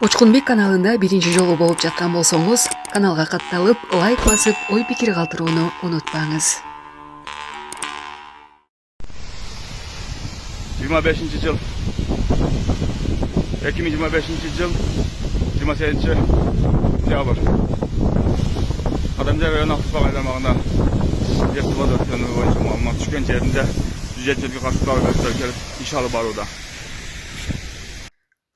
Учкунбек каналында биринчи жолу болуп жаткан болсоңуз, каналга катталып, лайк басып, ой пикир калтырууну унутпаңыз. 25 жыл 2025 жыл 28 октябрь Кадамжай району Ақтұрпақ аймағында вертолет өртөнү боюнча маалымат түшкөн жеринде 107 каршы келип иш алып барууда.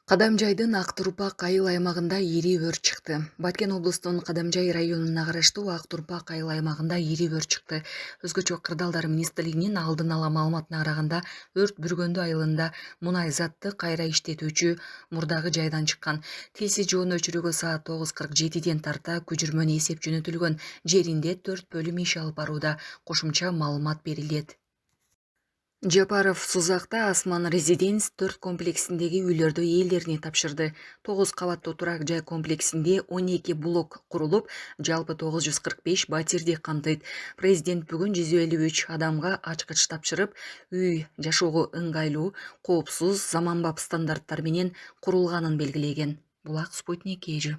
Кадамжайдын Ақтұрпақ айыл аймагында ири өрт чыкты. Баткен облустунун Кадамжай районуна караштуу Ақтұрпақ айыл аймагында ири өрт чыкты. Өзгөчө кырдаалдар министрлигинин алдын ала маалыматына караганда, өрт Бүргөндү айылында мунай затты кайра иштетүүчү мурдагы жайдан чыккан. Тилсиз жоон өчүрүүгө саат 9:47 тарта көчүрмөнү эсеп жөнөтүлгөн жеринде 4 бөлүм иш алып барууда. Кошумча маалымат берилет. Жапаров Сузакта Асман Резиденс 4 комплексиндеги үйлөрдү ээлдерине тапшырды. 9 кабаттуу турак жай комплексинде 12 блок курулуп, жалпы 945 батирди камтыйт. Президент бүгүн 153 адамга ачкыч тапшырып, үй жашоого ыңгайлуу, коопсуз, заманбап стандарттар менен курулганын белгилеген. Булак Спутник Эжи.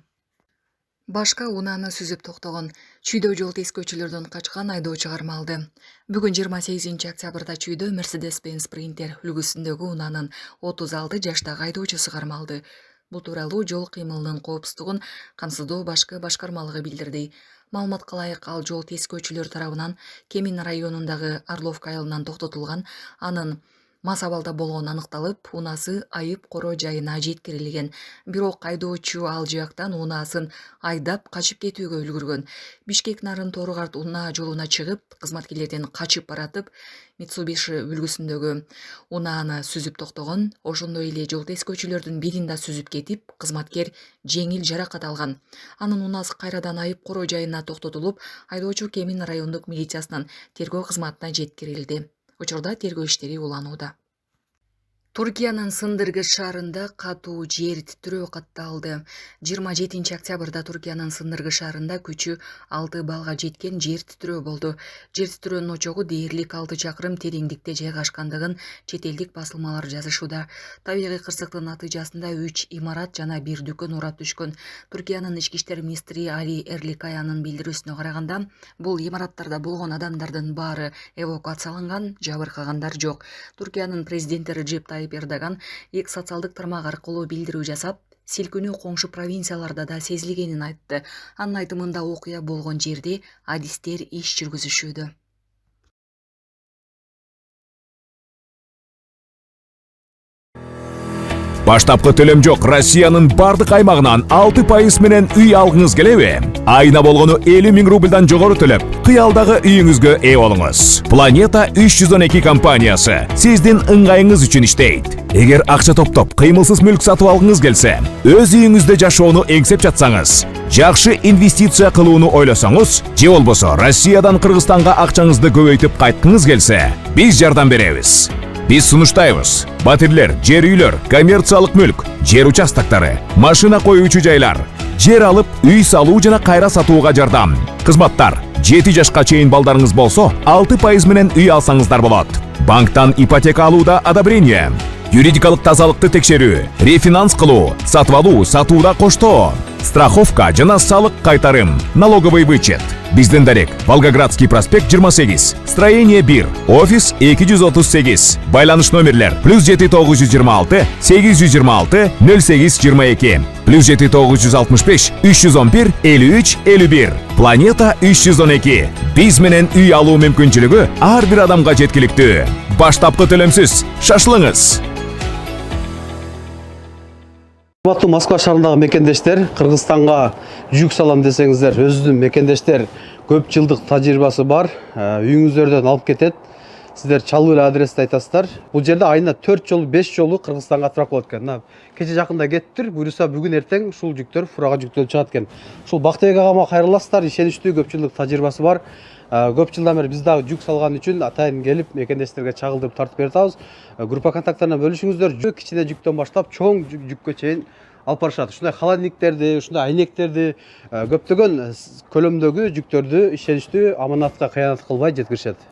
Башка унааны сүзүп токтогон Чүйдө жол тескөөчүлөрдөн качкан айдоочу кармалды. Бүгүн 28 октябрда Чүйдө Mercedes-Benz Sprinter үлгүсүндөгү унаанын 36 жаштагы айдоочусу кармалды. Бул тууралуу жол кыймылынын коопсуздугун камсыздоо башкы башкармалыгы билдирди. Маалыматка ылайык, ал жол тескөөчүлөр тарабынан Кемин районундагы Орловка айылынан токтотулган, анын мас абалда болгону аныкталып, унаасы айып короо жайына жеткирилген. Бирок айдоочу ал жактан унаасын айдап качып кетүүгө үлгүргөн. Бишкек нарын Торгарт унаа жолуна чыгып, кызматкерлерден качып баратып, Mitsubishi үлгүсүндөгү унааны сүзүп токтогон. Ошондой эле жол тескөөчүлөрдүн бирин да сүзүп кетип, кызматкер жеңил жаракат алган. Анын унаасы кайрадан айып короо жайына токтотулуп, айдоочу Кемин райондук милициясынын тергөө кызматына жеткирилди. Учурда тергөө иштери уланууда. Туркиянын Сындыргыч шаарында катуу жер титирөө катталды. 27 октябрда Туркиянын Сындыргыч шаарында күчү 6 балга жеткен жер титирөө болду. Жер титирөөнүн очогу дээрлик 6 чакырым тереңдикте жайгашкандыгын чет элдик басылмалар жазышууда. Табигый кырсыктын натыйжасында 3 имарат жана 1 дүкөн урап түшкөн. Туркиянын ички иштер министри Али Эрликаянын билдирүүсүнө караганда, бул имараттарда болгон адамдардын баары эвакуацияланган, жабыркагандар жок. Туркиянын президенти Реджеп Эрдоган эки социалдык тармак аркылуу билдирүү жасап, силкинүү коңшу провинцияларда да сезилгенин айтты. Анын айтымында окуя болгон жерде адистер иш жүргүзүшүүдө. Баштапкы төлөм жок Россиянын бардык аймагынан 6% менен үй алгыңыз келеби? Айына болгону 50 000 рубльдан жогору төлөп, кыялдагы үйүңүзгө ээ болуңуз. Planeta 312 компаниясы сиздин ыңгайыңыз үчүн иштейт. Эгер акча топтоп, кыймылсыз мүлк сатып алгыңыз келсе, өз үйүңүздө жашоону эңсеп жатсаңыз, жакшы инвестиция кылууну ойлосоңуз, же болбосо Россиядан Кыргызстанга акчаңызды көбөйтүп кайткыңыз келсе, биз жардам беребиз. Биз сунуштайбыз. Батирлер, жер үйлөр, коммерциялык мүлк, жер участоктары, машина коюучу жайлар, жер алып, үй салуу жана кайра сатууга жардам. Кызматтар: 7 жашка чейин балдарыңыз болсо, 6% менен үй алсаңыздар болот. Банктан ипотека алууда одобрение, юридикалык тазалыкты текшерүү, рефинанс кылуу, сатып алуу, сатууда коштоо, страховка жана салык кайтарым, налоговый вычет. Биздин дарек: Волгоградский проспект 28, строение 1, офис 238. Байланыш номерлер: +7926 826 0822, +7965 311 53 51. Planeta 312. Биз менен үй алуу мүмкүнчүлүгү ар бир адамга жеткиликтүү. Баштапкы төлөмсүз шашылыңыз. Урматтуу Москва шаарындагы мекендештер, Кыргызстанга жүк салам десеңиздер, өзүнүн мекендештер көп жылдык тажрыйбасы бар, үйүңүздөрдөн алып кетет. Сиздер чалуу эле адрести айтасыздар. Бул жерде айына 4 жолу, 5 жолу Кыргызстанга отправка болот экен. Кече жакында кеттир, буюрса бүгүн эртең ушул жүктөр фурага жүктөлүп чыгат экен. Ушул Бактыбек агама кайрыласыздар, ишеничтүү, көп жылдык тажрыйбасы бар. Көп жылдан бери биз дагы жүк салган үчүн атайын келип мекендештерге чагылдырып тартып берип атабыз. Группа контакттарына бөлүшүңүздөр. Кичине жүктөн баштап чоң жүккө чейин алып барышат. Ушундай холодильниктерди, ушундай айнектерди, көптөгөн көлөмдөгү жүктөрдү ишеничтүү, аманатка кыянат кылбай жеткиришет.